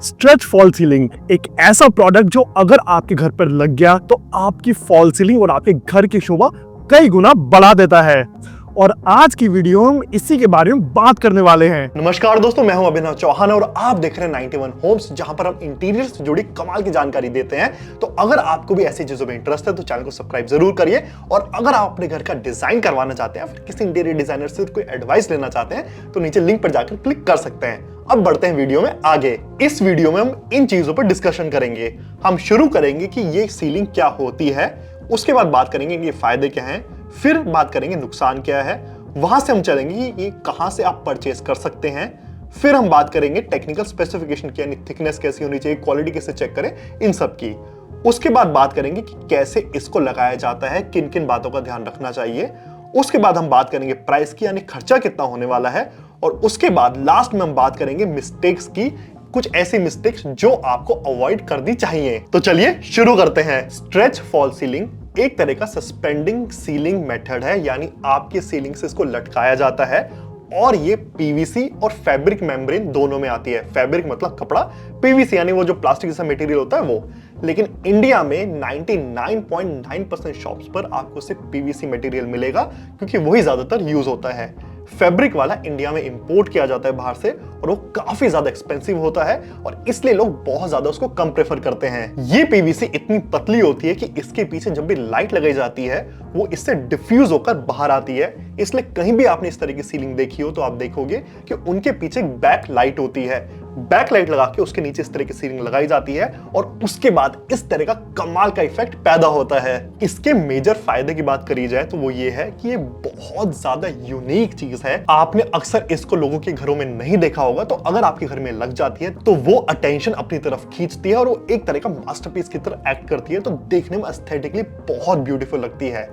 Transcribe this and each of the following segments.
Stretch fall ceiling एक ऐसा product जो अगर आपके घर पर लग गया तो आपकी फॉल सीलिंग और आपके घर की शोभा कई गुना बढ़ा देता है। और आज की वीडियो में हम इसी के बारे में बात करने वाले हैं। नमस्कार दोस्तों, मैं हूं अभिनव चौहान और आप देख रहे हैं 91 होम्स, जहां पर हम इंटीरियर से जुड़ी कमाल की जानकारी देते हैं। तो अगर आपको भी ऐसी चीजों में इंटरेस्ट है तो चैनल को सब्सक्राइब जरूर करिए। और अगर आप अपने घर का डिजाइन करवाना चाहते हैं, फिर किसी इंटीरियर डिजाइनर से कोई एडवाइस लेना चाहते हैं, तो नीचे लिंक पर जाकर क्लिक कर सकते हैं। अब बढ़ते हैं वीडियो में आगे। इस वीडियो में हम इन चीजों पर डिस्कशन करेंगे। हम शुरू करेंगे कि ये सीलिंग क्या होती है, उसके बाद बात करेंगे कि ये फायदे क्या हैं, फिर बात करेंगे नुकसान क्या है, वहां से हम चलेंगे कि ये कहां से आप परचेस कर सकते हैं, फिर हम बात करेंगे टेक्निकल स्पेसिफिकेशन की, यानी थिकनेस कैसी होनी चाहिए, क्वालिटी कैसे चेक करें, इन सब की। उसके बाद बात करेंगे कि कैसे इसको लगाया जाता है, किन किन बातों का ध्यान रखना चाहिए। उसके बाद हम बात करेंगे प्राइस की, यानी खर्चा कितना होने वाला है। और उसके बाद लास्ट में हम बात करेंगे मिस्टेक्स की, कुछ ऐसी मिस्टेक्स जो आपको अवॉइड करनी चाहिए। तो चलिए शुरू करते हैं। स्ट्रेच फॉल सीलिंग एक तरह का सस्पेंडिंग सीलिंग मेथड है, यानी आपके सीलिंग से इसको लटकाया जाता है। और ये पीवीसी और फैब्रिक मेम्ब्रेन दोनों में आती है। फैब्रिक मतलब कपड़ा, पीवीसी यानी वो जो प्लास्टिक जैसा मटेरियल होता है वो। लेकिन इंडिया में 99.9% शॉप्स पर आपको सिर्फ पीवीसी मटेरियल मिलेगा, क्योंकि वही ज्यादातर यूज होता है। फैब्रिक वाला इंडिया में इंपोर्ट किया जाता है बाहर से, और वो काफी ज्यादा एक्सपेंसिव होता है, और इसलिए लोग बहुत ज्यादा उसको कम प्रेफर करते हैं। ये पीवीसी इतनी पतली होती है कि इसके पीछे जब भी लाइट लगाई जाती है वो इससे डिफ्यूज होकर बाहर आती है। इसलिए कहीं भी आपने इस तरह की सीलिंग देखी हो तो आप देखोगे कि उनके पीछे बैक लाइट होती है। बैक लाइट लगा के उसके नीचे इस तरह की सीलिंग लगाई जाती है, और उसके बाद इस तरह का कमाल का इफेक्ट पैदा होता है। इसके मेजर फायदे की बात करी जाए तो वो ये है कि ये बहुत ज्यादा यूनिक चीज है। आपने अक्सर इसको लोगों के घरों में नहीं देखा होगा, तो अगर आपके घर में लग जाती है तो वो अटेंशन अपनी तरफ खींचती है, और वो एक तरह का मास्टरपीस की तरह एक्ट करती है। तो देखने में एस्थेटिकली बहुत ब्यूटीफुल लगती है।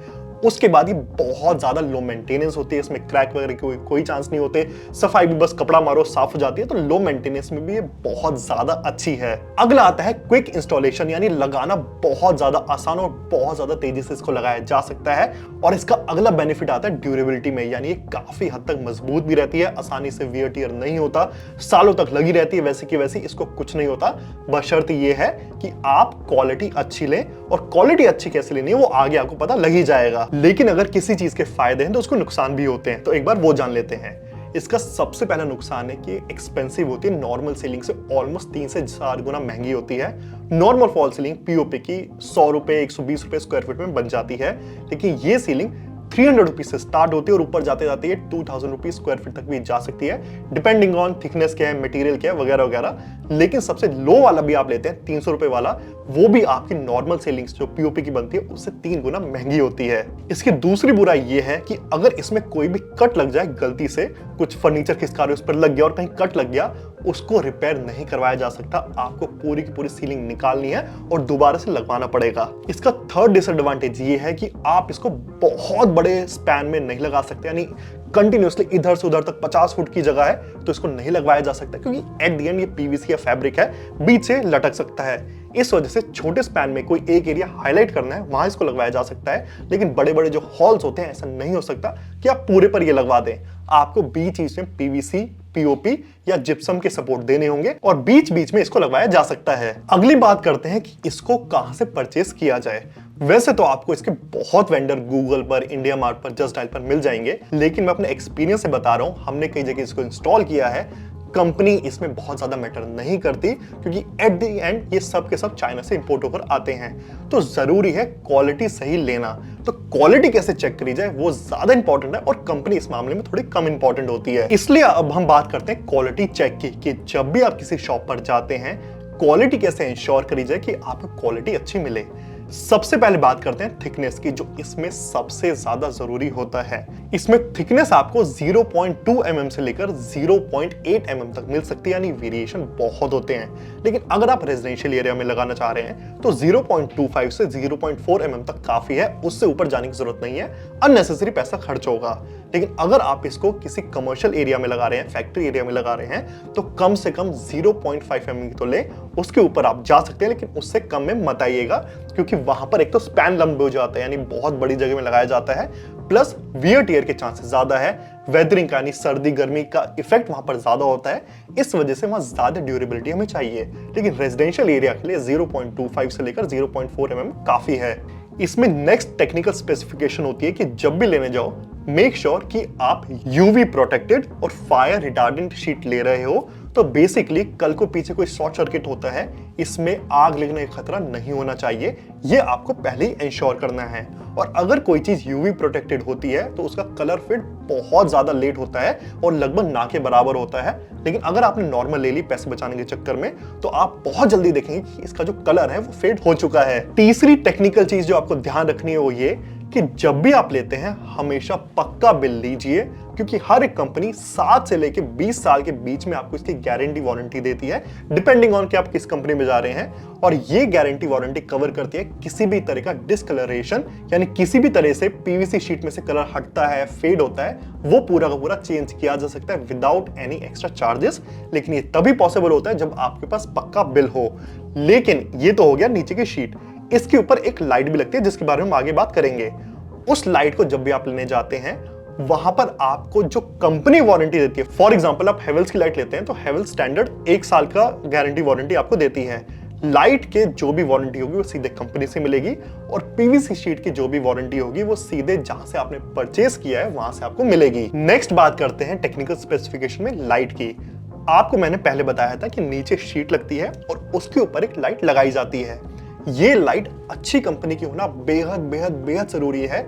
उसके बाद ये बहुत ज्यादा लो मेंटेनेंस होती है, इसमें क्रैक वगैरह के कोई चांस नहीं होते। सफाई भी बस कपड़ा मारो साफ हो जाती है। तो लो मेंटेनेंस में भी ये बहुत ज्यादा अच्छी है। अगला आता है क्विक इंस्टॉलेशन, यानी लगाना बहुत ज्यादा आसान और बहुत ज्यादा तेजी से इसको लगाया जा सकता है। और इसका अगला बेनिफिट आता है ड्यूरेबिलिटी में, यानी ये काफी हद तक मजबूत भी रहती है, आसानी से वियर टियर नहीं होता, सालों तक लगी रहती है। वैसे की वैसी इसको कुछ नहीं होता, बशर्ते ये है कि आप क्वालिटी अच्छी लें। और क्वालिटी अच्छी कैसे लेनी है वो आगे आपको पता लग ही जाएगा। लेकिन अगर किसी चीज के फायदे हैं तो उसको नुकसान भी होते हैं, तो एक बार वो जान लेते हैं। इसका सबसे पहला नुकसान है कि एक्सपेंसिव होती है, नॉर्मल सीलिंग से ऑलमोस्ट 3 से 4 गुना महंगी होती है। नॉर्मल फॉल सीलिंग पीओपी की 100 रुपए 120 रुपए स्क्वायर फीट में बन जाती है, लेकिन ये सीलिंग 300 रुपीज से स्टार्ट होती है और ऊपर जाते जाते ये 2000 रुपीज स्क्वायर फीट तक भी जा सकती है, डिपेंडिंग ऑन थिकनेस क्या है, मटेरियल क्या है, वगैरह वगैरह। लेकिन सबसे लो वाला भी आप लेते हैं 300 रुपए वाला, वो भी आपकी नॉर्मल सीलिंग्स जो पीओपी की बनती है उससे 3 गुना महंगी होती है। इसकी दूसरी बुराई ये है कि अगर इसमें कोई भी कट लग जाए गलती से, कुछ फर्नीचर खिसका रहे उस पर लग गया और कहीं कट लग गया, उसको रिपेयर नहीं करवाया जा सकता। आपको पूरी की पूरी सीलिंग निकालनी है और दोबारा से लगवाना पड़ेगा। इसका थर्ड डिसएडवांटेज ये है कि आप इसको बहुत बड़े स्पैन में नहीं लगा सकते, यानी कंटिन्यूअसली इधर से उधर तक 50 फुट की जगह है तो इसको नहीं लगवाया जा सकता, क्योंकि एट द एंड ये पीवीसी या फैब्रिक है, बीच से लटक सकता है। इस वजह से छोटे स्पैन में कोई एक एरिया हाईलाइट करना है वहां इसको लगवाया जा सकता है, लेकिन बड़े बड़े जो हॉल्स होते हैं ऐसा नहीं हो सकता कि आप पूरे पर ये लगवा दें। आपको बीच बीच में पीवीसी, पीओपी या जिप्सम के सपोर्ट देने होंगे, और बीच बीच में इसको लगवाया जा सकता है। अगली बात करते हैं कि इसको कहां से परचेस किया जाए। वैसे तो आपको इसके बहुत वेंडर गूगल पर, इंडिया मार्ट पर, जस्ट डायल पर मिल जाएंगे, लेकिन मैं अपने एक्सपीरियंस से बता रहा हूं, हमने कई जगह इसको इंस्टॉल किया है। कंपनी इसमें बहुत ज्यादा मैटर नहीं करती, क्योंकि एट द एंड ये सब के सब चाइना से इंपोर्ट होकर आते हैं। तो जरूरी है क्वालिटी सही लेना। तो क्वालिटी कैसे चेक करी जाए वो ज्यादा इंपॉर्टेंट है, और कंपनी इस मामले में थोड़ी कम इंपॉर्टेंट होती है। इसलिए अब हम बात करते हैं क्वालिटी चेक की, कि जब भी आप किसी शॉप पर जाते हैं क्वालिटी कैसे इंश्योर करी जाए कि आपको क्वालिटी अच्छी मिले। सबसे पहले बात करते हैं थिकनेस की, जो इसमें सबसे ज्यादा जरूरी होता है। इसमें थिकनेस आपको 0.2 mm से लेकर 0.8 mm तक मिल सकती है, यानी वेरिएशन बहुत होते हैं। लेकिन अगर आप रेजिडेंशियल एरिया में लगाना चाह रहे हैं तो 0.25 से 0.4 mm तक काफी है, उससे ऊपर जाने की जरूरत नहीं है, अननेसेसरी पैसा खर्च होगा। लेकिन अगर आप इसको किसी कमर्शियल एरिया में लगा रहे हैं, फैक्ट्री एरिया में लगा रहे हैं, तो कम से कम 0.5 mm की तो ले, उसके ऊपर आप जा सकते हैं, लेकिन उससे कम में मत आइएगा, क्योंकि वहां पर एक तो स्पैन लंबे हो जाते हैं, यानी बहुत बड़ी जगह में लगाया जाता है, प्लस वियर टियर के चांसेस ज्यादा है, वेदरिंग का यानी सर्दी गर्मी का इफेक्ट वहां पर ज्यादा होता है, इस वजह से वहां ज्यादा ड्यूरेबिलिटी हमें चाहिए। लेकिन रेजिडेंशियल एरिया के लिए 0.25 से लेकर 0.4 mm काफी है। इसमें नेक्स्ट टेक्निकल स्पेसिफिकेशन होती है कि जब भी लेने जाओ मेक श्योर कि आप यूवी प्रोटेक्टेड और फायर रिटार्डेंट शीट ले रहे हो। तो बेसिकली कल को पीछे कोई शॉर्ट सर्किट होता है, इसमें आग लगने का खतरा नहीं होना चाहिए, ये आपको पहले ही इंश्योर करना है। और अगर कोई चीज यूवी प्रोटेक्टेड होती है तो उसका कलर फेड बहुत ज्यादा लेट होता है और लगभग ना के बराबर होता है। लेकिन अगर आपने नॉर्मल ले ली पैसे बचाने के चक्कर में, तो आप बहुत जल्दी देखेंगे कि इसका जो कलर है वो फेड हो चुका है। तीसरी टेक्निकल चीज जो आपको ध्यान रखनी है वो ये कि जब भी आप लेते हैं हमेशा पक्का बिल लीजिए, क्योंकि हर एक कंपनी 7 से लेकर 20 साल के बीच में आपको इसकी गारंटी वारंटी देती है, डिपेंडिंग ऑन कि आप किस कंपनी में जा रहे हैं। और ये गारंटी वारंटी कवर करती है किसी भी तरह का डिस्कलरेशन, यानी किसी भी तरह से पीवीसी शीट में से कलर हटता है, फेड होता है, वो पूरा का पूरा चेंज किया जा सकता है विदाउट एनी एक्स्ट्रा चार्जेस। लेकिन ये तभी पॉसिबल होता है जब आपके पास पक्का बिल हो। लेकिन ये तो हो गया नीचे की शीट, इसके ऊपर एक लाइट भी लगती है जिसके बारे में हम आगे बात करेंगे। उस लाइट को जब भी आप लेने जाते हैं वहां पर आपको जो कंपनी वारंटी देती है, फॉर एग्जांपल आप हेवेल्स की लाइट लेते हैं तो हेवेल्स स्टैंडर्ड 1 साल का गारंटी वारंटी आपको देती है। लाइट के जो भी वारंटी होगी वो सीधे कंपनी से मिलेगी, और पीवीसी शीट की जो भी वारंटी होगी वो सीधे जहां से आपने परचेज किया है वहां से आपको मिलेगी। नेक्स्ट बात करते हैं टेक्निकल स्पेसिफिकेशन में लाइट की। आपको मैंने पहले बताया था कि नीचे शीट लगती है और उसके ऊपर एक लाइट लगाई जाती है। ये लाइट अच्छी कंपनी की होना बेहद बेहद बेहद जरूरी है।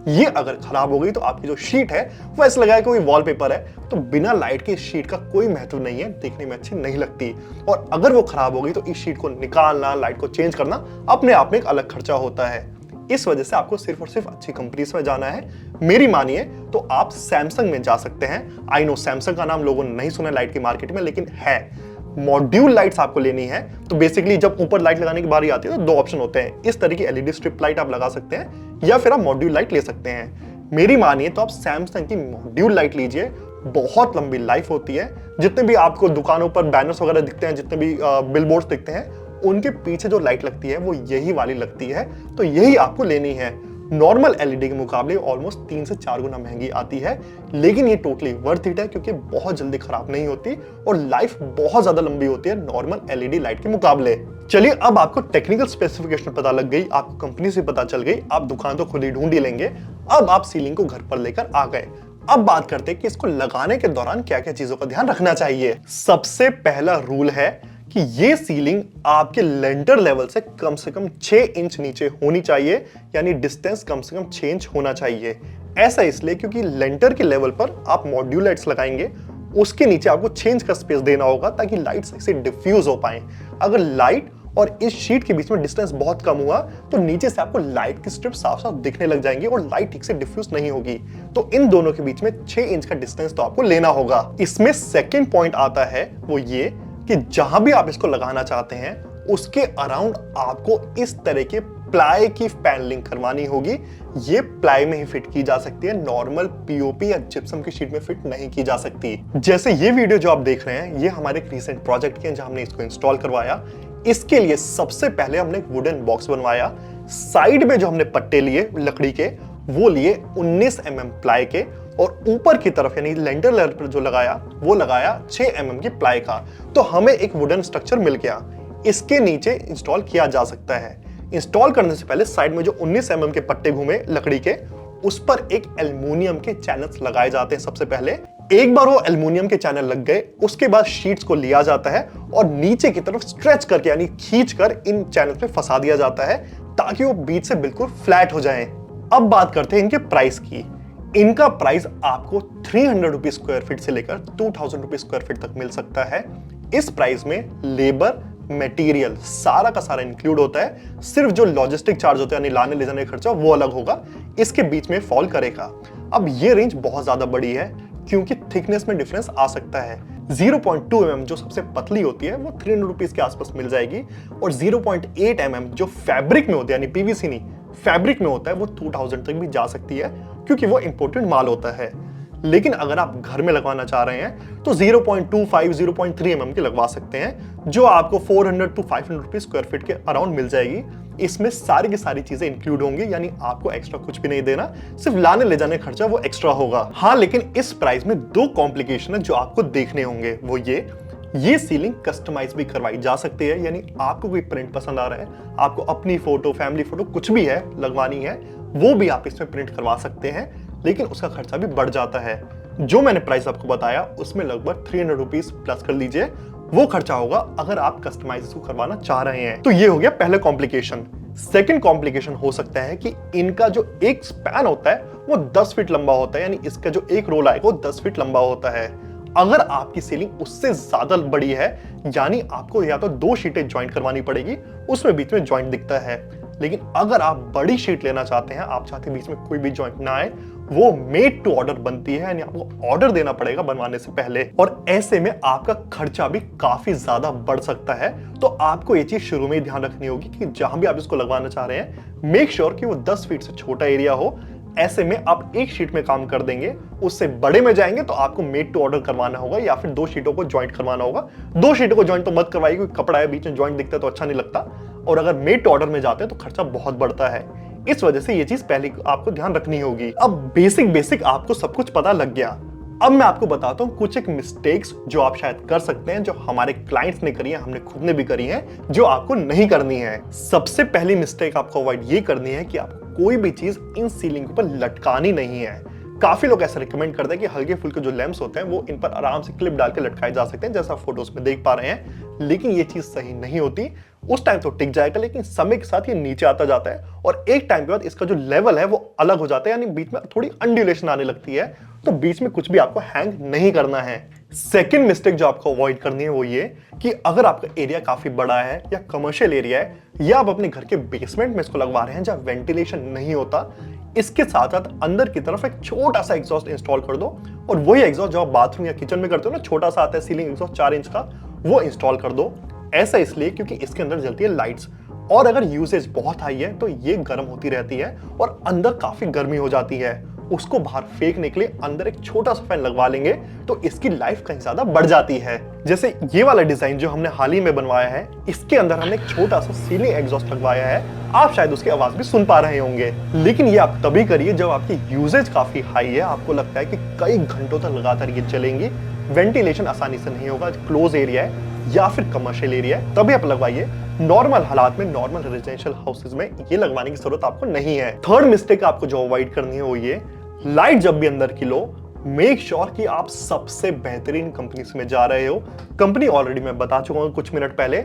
ये अगर खराब हो गई तो आपकी जो शीट है वो ऐसा लगा कोई वॉलपेपर है, तो बिना लाइट की शीट का कोई महत्व नहीं है, देखने में अच्छी नहीं लगती। और अगर वो खराब हो गई तो इस शीट को निकालना, लाइट को चेंज करना अपने आप में एक अलग खर्चा होता है। इस वजह से आपको सिर्फ और सिर्फ अच्छी कंपनीज में जाना है। मेरी मानिए तो आप सैमसंग में जा सकते हैं। आई नो सैमसंग का नाम लोगों ने नहीं सुना लाइट की मार्केट में, लेकिन है। मॉड्यूल लाइट्स आपको लेनी है तो बेसिकली जब ऊपर लाइट लगाने की बारी आती है तो 2 ऑप्शन होते हैं, इस तरह की एलईडी स्ट्रिप लाइट आप लगा सकते हैं या फिर आप मॉड्यूल लाइट ले सकते हैं। मेरी मानिए तो आप सैमसंग की मॉड्यूल लाइट लीजिए, बहुत लंबी लाइफ होती है। जितने भी आपको दुकानों पर बैनर्स वगैरह दिखते हैं, जितने भी बिलबोर्ड्स दिखते हैं, उनके पीछे जो लाइट लगती है वो यही वाली लगती है, तो यही आपको लेनी है। नॉर्मल एलईडी के मुकाबले ऑलमोस्ट 3 से 4 गुना महंगी आती है, लेकिन ये टोटली वर्थ इट है क्योंकि बहुत जल्दी खराब नहीं होती और लाइफ बहुत ज्यादा लंबी होती है नॉर्मल एलईडी लाइट के मुकाबले। चलिए अब आपको टेक्निकल स्पेसिफिकेशन पता लग गई, आपको कंपनी से पता चल गई, आप दुकान तो खुद ही ढूंढ ही लेंगे। अब आप सीलिंग को घर पर लेकर आ गए। अब बात करते हैं कि इसको लगाने के दौरान क्या क्या चीजों का ध्यान रखना चाहिए। सबसे पहला रूल है कि ये सीलिंग आपके लेंटर लेवल से कम 6 इंच नीचे होनी चाहिए, यानी डिस्टेंस कम से कम 6 इंच होना चाहिए। ऐसा इसलिए क्योंकि लेंटर के लेवल पर आप मॉड्यूल लाइट्स लगाएंगे, उसके नीचे आपको 6 इंच का स्पेस देना होगा ताकि लाइट्स ऐसे डिफ्यूज हो पाए। अगर लाइट और इस शीट के बीच में डिस्टेंस बहुत कम हुआ तो नीचे से आपको लाइट की स्ट्रिप साफ साफ दिखने लग जाएंगी और लाइट ठीक से डिफ्यूज नहीं होगी। तो इन दोनों के बीच में 6 इंच का डिस्टेंस तो आपको लेना होगा। इसमें सेकेंड पॉइंट आता है वो ये कि जहां भी आप इसको लगाना चाहते हैं उसके अराउंड आपको इस तरह के प्लाई की पैनलिंग करवानी होगी। ये प्लाई में ही फिट की जा सकती है, नॉर्मल पीओपी या जिप्सम की शीट में फिट नहीं की जा सकती। जैसे ये वीडियो जो आप देख रहे हैं ये हमारे एक रीसेंट प्रोजेक्ट के जहां हमने इसको इंस्टॉल करवाया। इसके लिए सबसे पहले हमने एक वुडन बॉक्स बनवाया। साइड में जो हमने पट्टे लिए लकड़ी के वो लिए 19 mm प्लाई के, और ऊपर की तरफ यानी लेंटर लेयर पर जो लगाया वो लगाया 6 mm की प्लाई का। तो हमें एक वुडन स्ट्रक्चर मिल गया। इसके नीचे इंस्टॉल किया जा सकता है। इंस्टॉल करने से पहले साइड में जो 19 mm के पट्टे घूमे लकड़ी के, उस पर एक एल्युमिनियम के चैनल्स लगाए जाते हैं। सबसे पहले एक बार वो एल्युमिनियम के चैनल लग गए, उसके बाद शीट्स को लिया जाता है और नीचे की तरफ स्ट्रेच करके यानी खींचकर इन चैनल पे फंसा दिया जाता है ताकि वो बीच से बिल्कुल फ्लैट हो जाएं। अब बात करते हैं इनके प्राइस की। इनका प्राइस आपको 300 रुपीज स्क्वायर फीट से लेकर 2000 रुपीज स्क्वायर फीट तक मिल सकता है। इस प्राइस में लेबर, मटेरियल सारा का सारा इंक्लूड होता है। सिर्फ जो लॉजिस्टिक चार्ज होता है यानी लाने ले जाने का खर्चा वो अलग होगा, इसके बीच में फॉल करेगा। अब ये रेंज बहुत ज्यादा बड़ी है क्योंकि थिकनेस में डिफरेंस आ सकता है। 0.2 mm जो सबसे पतली होती है वो 300 रुपीज के आसपास मिल जाएगी, और 0.8 mm जो फैब्रिक में होती है यानी पीवीसी नहीं फैब्रिक में होता है वो 2000 तक भी जा सकती है क्योंकि वो इंपोर्टेड माल होता है। लेकिन अगर आप घर में लगवाना चाह रहे हैं तो 0.25 0.3 mm की लगवा सकते हैं, जो आपको 400 to 500 रुपीज स्क्वायर फीट के अराउंड मिल जाएगी। इसमें सारी की सारी चीजें इंक्लूड होंगी, यानी आपको एक्स्ट्रा कुछ भी नहीं देना, सिर्फ लाने ले जाने खर्चा वो एक्स्ट्रा होगा। हाँ, लेकिन इस प्राइस में 2 कॉम्प्लिकेशन है जो आपको देखने होंगे। वो ये सीलिंग कस्टमाइज भी करवाई जा सकती है, यानी आपको कोई प्रिंट पसंद आ रहा है, आपको अपनी फोटो, फैमिली फोटो कुछ भी है लगवानी है, वो भी आप इसमें प्रिंट करवा सकते हैं, लेकिन उसका खर्चा भी बढ़ जाता है। जो मैंने प्राइस आपको बताया उसमें लगभग 300 रुपीज प्लस कर लीजिए, वो खर्चा होगा अगर आप कस्टमाइज इसको करवाना चाह रहे हैं। तो ये हो गया पहला कॉम्प्लिकेशन। सेकंड कॉम्प्लिकेशन हो सकता है कि इनका जो एक स्पैन होता है वो 10 फीट लंबा होता है, यानी इसका जो एक रोल आएगा वो 10 फीट लंबा होता है। अगर आपकी सीलिंग उससे ज्यादा बड़ी है, यानी आपको या तो 2 शीटें ज्वाइंट करवानी पड़ेगी, उसमें बीच में ज्वाइंट दिखता है। लेकिन अगर आप बड़ी शीट लेना चाहते हैं, आप चाहते हैं बीच में कोई भी ज्वाइंट ना आए, वो मेड टू ऑर्डर बनती है, यानी आपको ऑर्डर देना पड़ेगा बनवाने से पहले, और ऐसे में आपका खर्चा भी काफी ज्यादा बढ़ सकता है। तो आपको ये चीज शुरू में ही ध्यान रखनी होगी कि जहां भी आप इसको लगवाना चाह रहे हैं, मेक श्योर कि वो 10 फीट से छोटा एरिया हो। ऐसे में आप एक शीट में काम कर देंगे, उससे बड़े में जाएंगे तो आपको मेड टू ऑर्डर करवाना होगा या फिर 2 शीटों को ज्वाइंट करवाना होगा। 2 शीटों को ज्वाइंट तो मत करवाइए, क्योंकि कपड़ा है, बीच में ज्वाइंट दिखता है तो अच्छा नहीं लगता, और अगर मेड टू ऑर्डर में जाते हैं तो खर्चा बहुत बढ़ता है। इस वजह से ये चीज पहले आपको ध्यान रखनी होगी। अब बेसिक आपको सब कुछ पता लग गया। अब मैं आपको बताता हूं कुछ एक मिस्टेक्स जो आप शायद कर सकते हैं, जो हमारे क्लाइंट्स ने करी है, हमने खुद ने भी करी है, जो आपको नहीं करनी है। सबसे पहली मिस्टेक आपको अवॉइड ये करनी है कि आपको कोई भी चीज इन सीलिंग के ऊपर लटकानी नहीं है। काफी लोग ऐसा रिकमेंड करते हैं कि हल्के फुल्के जो लैंप्स होते हैं वो इन पर आराम से क्लिप डाल के लटकाए जा सकते हैं, जैसा फोटोज में देख पा रहे हैं, लेकिन ये चीज सही नहीं होती। उस टाइम तो टिक जाएगा, लेकिन समय के साथ ये नीचे आता जाता है और एक टाइम के बाद इसका जो लेवल है वो अलग हो जाता है, यानी बीच में थोड़ी अनड्यूलेशन आने लगती है। तो बीच में कुछ भी आपको हैंग नहीं करना है। सेकंड मिस्टेक जो आपको अवॉइड करनी है वो ये कि अगर आपका एरिया काफी बड़ा है या कमर्शियल एरिया है, या आप अपने घर के बेसमेंट में इसको लगवा रहे हैं जहां वेंटिलेशन नहीं होता, इसके साथ साथ अंदर की तरफ एक छोटा सा एग्जॉस्ट इंस्टॉल कर दो, और वही एग्जॉस्ट जो आप बाथरूम या किचन में करते हो ना, छोटा सा आता है सीलिंग एग्जॉस्ट 4 इंच का, वो इंस्टॉल कर दो। ऐसा इसलिए क्योंकि इसके अंदर जलती है लाइट्स, और अगर यूसेज बहुत हाई है तो ये गर्म होती रहती है और अंदर काफी गर्मी हो जाती है। उसको बाहर फेंकने के लिए अंदर एक छोटा सा फैन लगवा लेंगे तो इसकी लाइफ कहीं ज्यादा बढ़ जाती है। जैसे ये वाला डिजाइन जो हमने हाल ही में बनवाया है, इसके अंदर हमने एक छोटा सा सीलिंग एग्जॉस्ट लगवाया है। आप शायद उसकी आवाज भी सुन पा रहे होंगे, लेकिन ये आप तभी करिए जब आपकी यूसेज काफी हाई है, आपको लगता है कि कई घंटों तक लगातार ये चलेंगी, वेंटिलेशन आसानी से नहीं होगा, क्लोज एरिया है या फिर कमर्शियल एरिया है, तभी आप लगवाइए। नॉर्मल हालात में, नॉर्मल रेजिडेंशियल हाउसेज में ये लगवाने की जरूरत आपको नहीं है। थर्ड मिस्टेक आपको जो अवॉइड करनी है वो ये, लाइट जब भी अंदर की लो, मेक श्योर कि आप सबसे बेहतरीन कंपनी में जा रहे हो। कंपनी ऑलरेडी मैं बता चुका हूं कुछ मिनट पहले,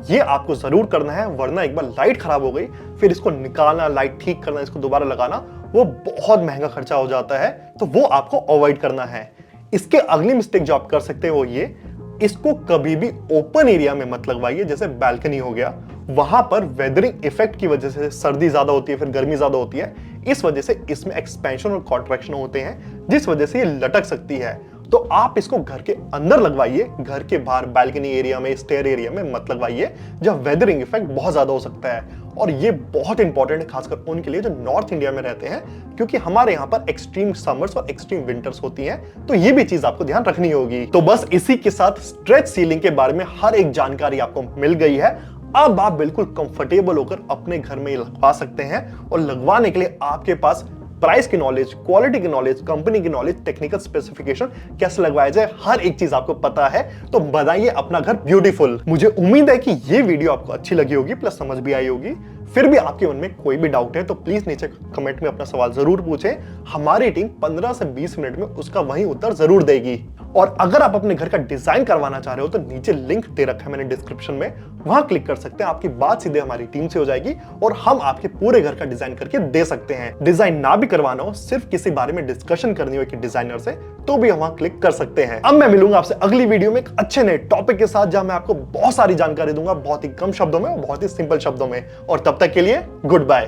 ये आपको जरूर करना है, वरना एक बार लाइट खराब हो गई फिर इसको निकालना, लाइट ठीक करना, इसको दोबारा लगाना, वो बहुत महंगा खर्चा हो जाता है, तो वो आपको अवॉइड करना है। इसके अगली मिस्टेक जो आप कर सकते हैं वो ये, इसको कभी भी ओपन एरिया में मत लगवाइए, जैसे बालकनी हो गया, वहां पर वेदरिंग इफेक्ट की वजह से सर्दी ज्यादा होती है, फिर गर्मी ज्यादा होती है, इस वजह से इसमें एक्सपेंशन और कॉन्ट्रैक्शन होते हैं, जिस वजह से ये लटक सकती है। तो आप इसको घर के अंदर लगवाइए, घर के बाहर बालकनी एरिया में, स्टेयर एरिया में मत लगवाइए, जब वेदरिंग इफेक्ट बहुत ज्यादा हो सकता है। और ये बहुत इंपॉर्टेंट है खासकर उनके लिए जो नॉर्थ इंडिया में रहते हैं, क्योंकि हमारे यहाँ पर एक्सट्रीम समर्स और एक्सट्रीम विंटर्स होती हैं, तो ये भी चीज आपको ध्यान रखनी होगी। तो बस इसी के साथ स्ट्रेच सीलिंग के बारे में हर एक जानकारी आपको मिल गई है। अब आप बिल्कुल कंफर्टेबल होकर अपने घर में लगवा सकते हैं, और लगवाने के लिए आपके पास प्राइस की नॉलेज, क्वालिटी की नॉलेज, कंपनी की नॉलेज, टेक्निकल स्पेसिफिकेशन, कैसे लगवाया जाए, हर एक चीज आपको पता है। तो बनाइए अपना घर ब्यूटीफुल। मुझे उम्मीद है कि ये वीडियो आपको अच्छी लगी होगी, प्लस समझ भी आई होगी। फिर भी आपके मन में कोई भी डाउट है तो प्लीज नीचे कमेंट में अपना सवाल जरूर पूछें, हमारी टीम 15 से 20 मिनट में उसका वही उत्तर जरूर देगी। और अगर आप अपने घर का डिजाइन करवाना चाह रहे हो तो नीचे लिंक दे रखा है मैंने डिस्क्रिप्शन में, वहां क्लिक कर सकते हैं, आपकी बात सीधे हमारी टीम से हो जाएगी और हम आपके पूरे घर का डिजाइन करके दे सकते हैं। डिजाइन ना भी करवाना हो, सिर्फ किसी बारे में डिस्कशन करनी हो कि डिजाइनर से, तो भी वहां क्लिक कर सकते हैं। अब मैं मिलूंगा आपसे अगली वीडियो में एक अच्छे नए टॉपिक के साथ, जहां मैं आपको बहुत सारी जानकारी दूंगा, बहुत ही कम शब्दों में और बहुत ही सिंपल शब्दों में। और तब तक के लिए गुड बाय।